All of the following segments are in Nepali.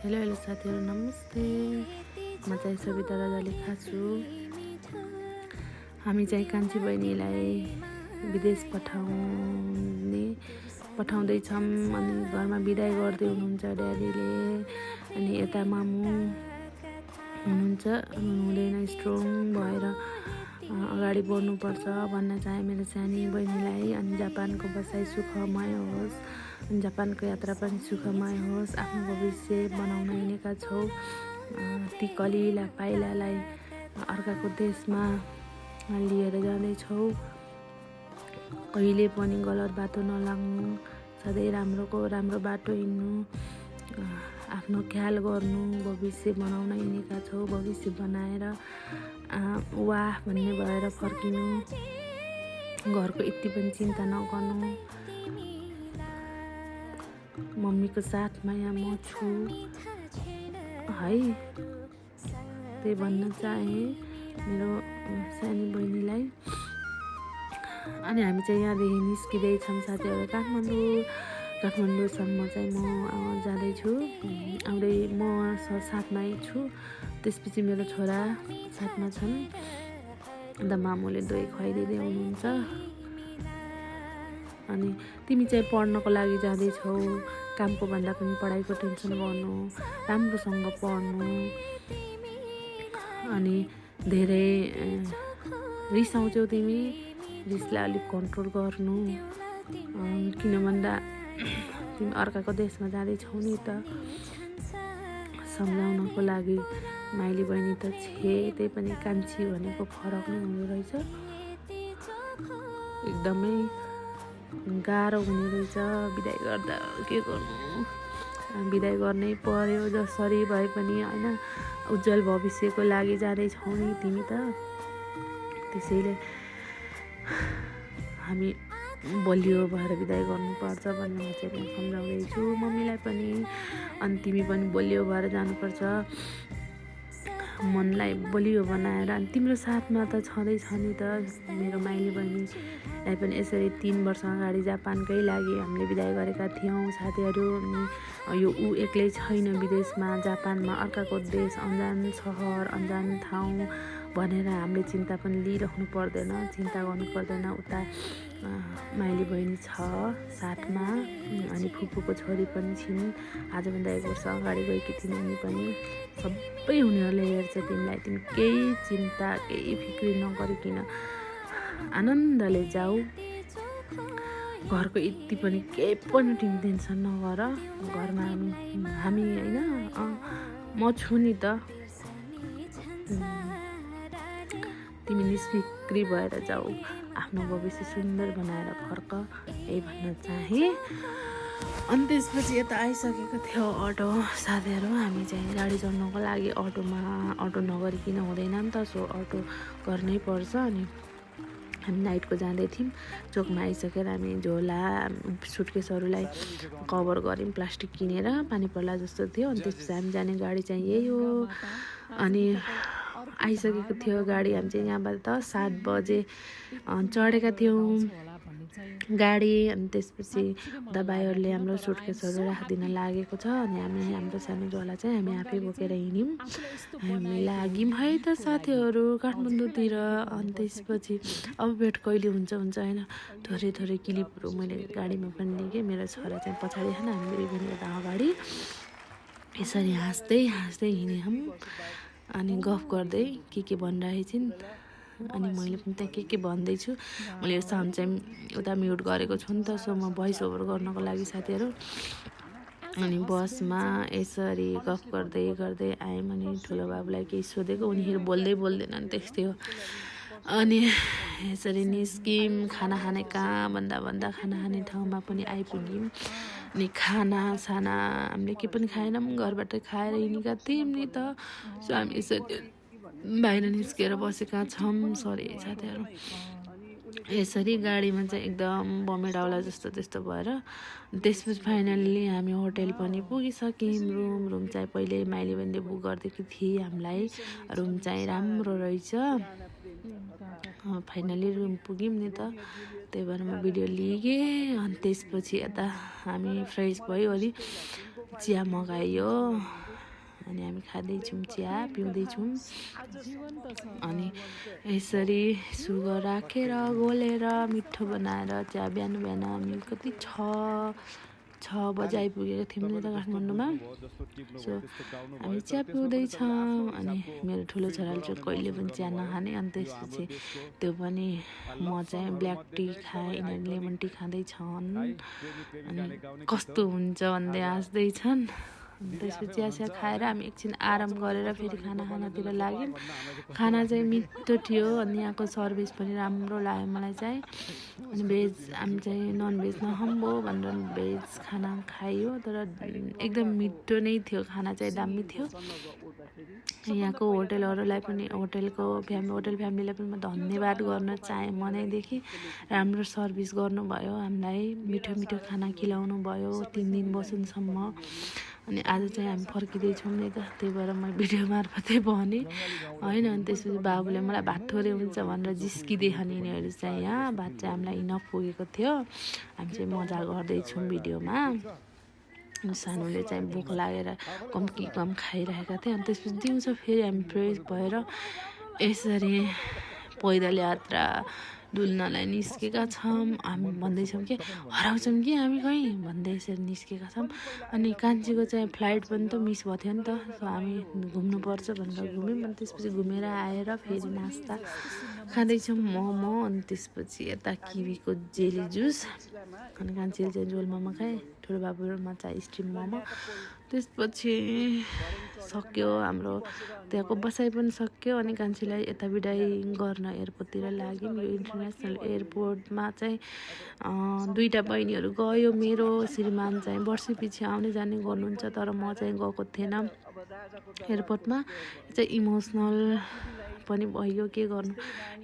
हेलो साथीहरू नमस्ते। म चाहिँ सविता राजाले खाछु। हामी चाहिँ कान्छी बहिनीलाई विदेश पठाउँदैछौँ अनि घरमा बिदाई गर्दै हुनुहुन्छ ड्याडीले। अनि यता मामु हुनुहुन्छ, हुँदैन, स्ट्रङ भएर अगाडि बढ्नुपर्छ भन्न चाहे मेरो सानी बहिनीलाई। अनि जापानको बसाइ सुखमय होस्, जापानको यात्रा पनि सुखमय होस्। आफ्नो भविष्य बनाउन हिँडेका छौँ। ती कलिला पाइलालाई अर्काको देशमा लिएर जाँदैछौँ। कहिले पनि गलत बाटो नलाग्नु, सधैँ राम्रो बाटो हिँड्नु, आफ्नो ख्याल गर्नु। भविष्य बनाउन हिँडेका छौँ। भविष्य बनाएर वाह भन्ने भएर फर्किनु। घरको यति पनि चिन्ता नगर्नु। मम्मीको साथमा यहाँ म छु है, त्यही भन्न चाहे मेरो सानी बहिनीलाई। अनि हामी चाहिँ यहाँदेखि निस्किँदैछौँ साथीहरू। काठमाडौँसम्म चाहिँ म जाँदैछु। आउँदै म साथमै छु। त्यसपछि मेरो छोरा साथमा छन्। अन्त मामुले दही खुवाइदिँदै हुनुहुन्छ। अनि तिमी चाहिँ पढ्नको लागि जाँदैछौ, कामको भन्दा पनि पढाइको टेन्सन गर्नु, राम्रोसँग पढ्नु। अनि धेरै रिसाउँछौ तिमी, रिसलाई अलिक कन्ट्रोल गर्नु। किन भन्दा तिमी अर्काको देशमा जाँदैछौ नि त। सम्झाउनको लागि माइली बहिनी त छे, त्यही पनि कान्छी भनेको फरक नै हुँदो रहेछ। एकदमै गाह्रो हुने रहेछ बिदाई गर्दा। के गर्नु, बिदाई गर्नै पर्यो जसरी भए पनि होइन। उज्जवल भविष्यको लागि जाँदैछौ नि तिमी त। त्यसैले हामी बलियो भएर बिदाई गर्नुपर्छ भन्ने म चाहिँ सम्झाउँदैछु मम्मीलाई पनि। अनि तिमी पनि बलियो भएर जानुपर्छ, मनलाई बलियो बनाएर। अनि तिम्रो साथमा त छँदैछ नि त मेरो माइली बहिनीलाई पनि। यसरी 3 वर्ष अगाडि जापानकै लागि हामीले बिदाई गरेका थियौँ साथीहरू। अनि यो ऊ एक्लै छैन विदेशमा, जापानमा, अर्काको देश, अन्जान सहर, अन्जान ठाउँ भनेर हामीले चिन्ता पनि लिइराख्नु पर्दैन, चिन्ता गर्नु पर्दैन। उता माइली बहिनी छ साथमा। अनि फुपूको छोरी पनि छिन्, आजभन्दा 1 वर्ष अगाडि गएकी थिइन् उनी पनि। सबै उनीहरूले हेर्छ तिमीलाई। तिमी केही चिन्ता, केही फिक्री नगरिकन आनन्दले जाऊ। घरको यति पनि केही पनि तिमी टेन्सन नगर। घरमा हामी होइन, म छु नि त। तिमी निष्फिक्री भएर जाऊ, आफ्नो भविष्य सुन्दर बनाएर फर्क, यही भन्न चाहे। अनि त्यसपछि यता आइसकेको थियो अटो साथीहरू। हामी चाहिँ गाडी चढ्नको लागि अटो नगरिकन हुँदैन नि त, सो अटो गर्नै पर्छ। अनि हामी नाइटको जाँदै थियौँ। चोकमा आइसकेर हामी झोला सुटकेसहरूलाई कभर गऱ्यौँ प्लास्टिक किनेर, पानी पर्ला जस्तो थियो। अनि त्यसपछि हामी जाने गाडी चाहिँ यही हो। अनि आइसकेको थियो गाडी। हामी चाहिँ यहाँबाट 7 बजे चढेका थियौँ गाडी। अनि त्यसपछि दबाईहरूले हाम्रो सुटकेसहरू राखिदिन लागेको छ। अनि हाम्रो सानो झोला चाहिँ हामी आफै बोकेर हिँड्यौँ। हामी लाग्यौँ है त साथीहरू काठमाडौँतिर। अनि त्यसपछि अब भेट कहिले हुन्छ होइन। थोरै क्लिपहरू मैले गाडीमा पनि लिएँ। मेरो छोरा चाहिँ पछाडि होइन, हामी पनि यता अगाडि यसरी हाँस्दै हिँड्यौँ। अनि गफ गर्दै के भनिरहेछन्। अनि मैले पनि त्यहाँ के भन्दैछु। मैले यो साउन्ड चाहिँ उता म्युट गरेको छु नि त, सो म भोइस ओभर गर्नको लागि साथीहरू। अनि बसमा यसरी गफ गर्दै आएँ। अनि ठुलो बाबुलाई केही सोधेको, उनीहरू बोल्दैनन्, त्यस्तै हो। अनि यसरी निस्क्यौँ। खाना खाने कहाँ भन्दा खाना खाने ठाउँमा पनि आइपुग्यौँ। अनि खानासाना हामीले के पनि खाएनौँ, घरबाट खाएर हिँडेका थियौँ नि त। सो हामी यसरी बाहिर निस्केर बसेका छौँ। सरी साथीहरू। यसरी गाडीमा चाहिँ एकदम बमेडाउला जस्तो त्यस्तो भएर त्यसपछि फाइनल्ली हामी होटेल पनि पुगिसक्यौँ। रुम चाहिँ पहिले माइली बहिनीले बुक गरिदिएको थिए हामीलाई। रुम चाहिँ राम्रो रहेछ। फाइनली रुम पुग्यौँ नि त, त्यही भएर म भिडियो लिएँ। अनि त्यसपछि यता हामी फ्रेस भयो, अलि चिया मगायो। अनि हामी खाँदैछौँ, चिया पिउँदैछौँ। अनि यसरी सुगर राखेर घोलेर मिठो बनाएर चिया बिहान बिहान हामी कति 6 बजे आइपुगेको थियौँ नि त काठमाडौँमा। सो हामी चिया पिउँदैछौँ। अनि मेरो ठुलो छोराले चाहिँ कहिले पनि चिया नखाने, अनि त्यसपछि त्यो पनि म चाहिँ ब्ल्याक टी खाएँ, यिनीहरू लेमन टी खाँदैछन्। अनि कस्तो हुन्छ भन्दै हाँस्दैछन्। अनि त्यसपछि चिया खाएर हामी एकछिन आराम गरेर फेरि खानातिर लाग्यौँ। खाना चाहिँ मिठो थियो, अनि यहाँको सर्भिस पनि राम्रो लाग्यो मलाई चाहिँ। अनि भेज हामी चाहिँ नन भेज नखाऊँ भनेर भेज खाना खायो, तर एकदम मिठो नै थियो, खाना चाहिँ दामी थियो। यहाँको होटलहरूलाई पनि होटल फ्यामिलीलाई पनि म धन्यवाद गर्न चाहेँ मनैदेखि। राम्रो सर्भिस गर्नुभयो, हामीलाई मिठो खाना खिलाउनु भयो 3 दिन बस्नुसम्म। अनि आज चाहिँ हामी फर्किँदैछौँ नि त, त्यही भएर म भिडियो मार्फतै भने होइन। अनि त्यसपछि बाबुले मलाई भात थोरै हुन्छ भनेर जिस्किँदै खाने यिनीहरू चाहिँ। यहाँ भात चाहिँ हामीलाई इनफ पुगेको थियो, हामी चाहिँ मजा गर्दैछौँ भिडियोमा। सानोले चाहिँ भोक लागेर कम खाइरहेका थिए। अनि त्यसपछि दिउँसो फेरि हामी फ्रेस भएर यसरी पैदल यात्रा डुल्नलाई निस्केका छौँ। हामी भन्दैछौँ कि हराउँछौँ कि हामी कहीँ भन्दै यसरी निस्केका छौँ। अनि कान्छीको चाहिँ फ्लाइट पनि त मिस भएको थियो नि त, सो हामी घुम्नुपर्छ भनेर घुम्यौँ। अनि त्यसपछि घुमेर आएर फेरि नास्ता खाँदैछौँ, मोमो, अनि त्यसपछि यता किवीको जेली जुस। अनि कान्छीले चाहिँ झोल मोमो खाएँ, ठुलो बाबुमा चाहिँ स्टिम मोमो। त्यसपछि सक्यो हाम्रो त्यहाँको बसाइ पनि सक्यो। अनि कान्छीलाई यता बिदाई गर्न एयरपोर्टतिर लाग्यौँ। यो इन्टरनेसनल एयरपोर्टमा चाहिँ 2टा बहिनीहरू गयो। मेरो श्रीमान चाहिँ वर्षैपछि आउने जाने गर्नुहुन्छ, तर म चाहिँ गएको थिएन एयरपोर्टमा। चाहिँ इमोसनल पनि भयो, के गर्नु।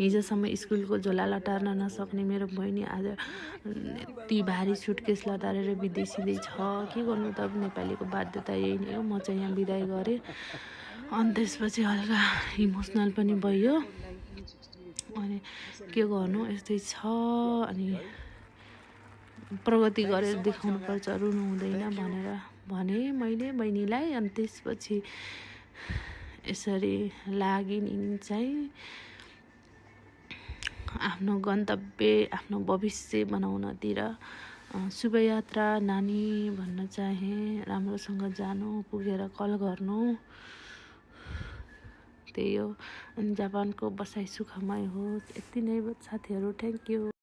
हिजोसम्म स्कुलको झोला लटार्न नसक्ने मेरो बहिनी आज यति भारी सुटकेस लटारेर विदेशी छ। के गर्नु त, नेपालीको बाध्यता यही नै हो। म चाहिँ यहाँ बिदाई गरेँ। अनि त्यसपछि हल्का इमोसनल पनि भयो। अनि के गर्नु, यस्तै छ। अनि प्रगति गरेर देखाउनुपर्छ, रुनु हुँदैन भनेर भने मैले बहिनीलाई। अनि त्यसपछि यसरी लागिन् चाहिँ आफ्नो गन्तव्य, आफ्नो भविष्य बनाउनतिर। शुभयात्रा नानी भन्न चाहे, राम्रोसँग जानु, पुगेर कल गर्नु, त्यही हो। अनि जापानको बसाइ सुखमय होस्। यति नै साथीहरू, थ्याङ्क यू।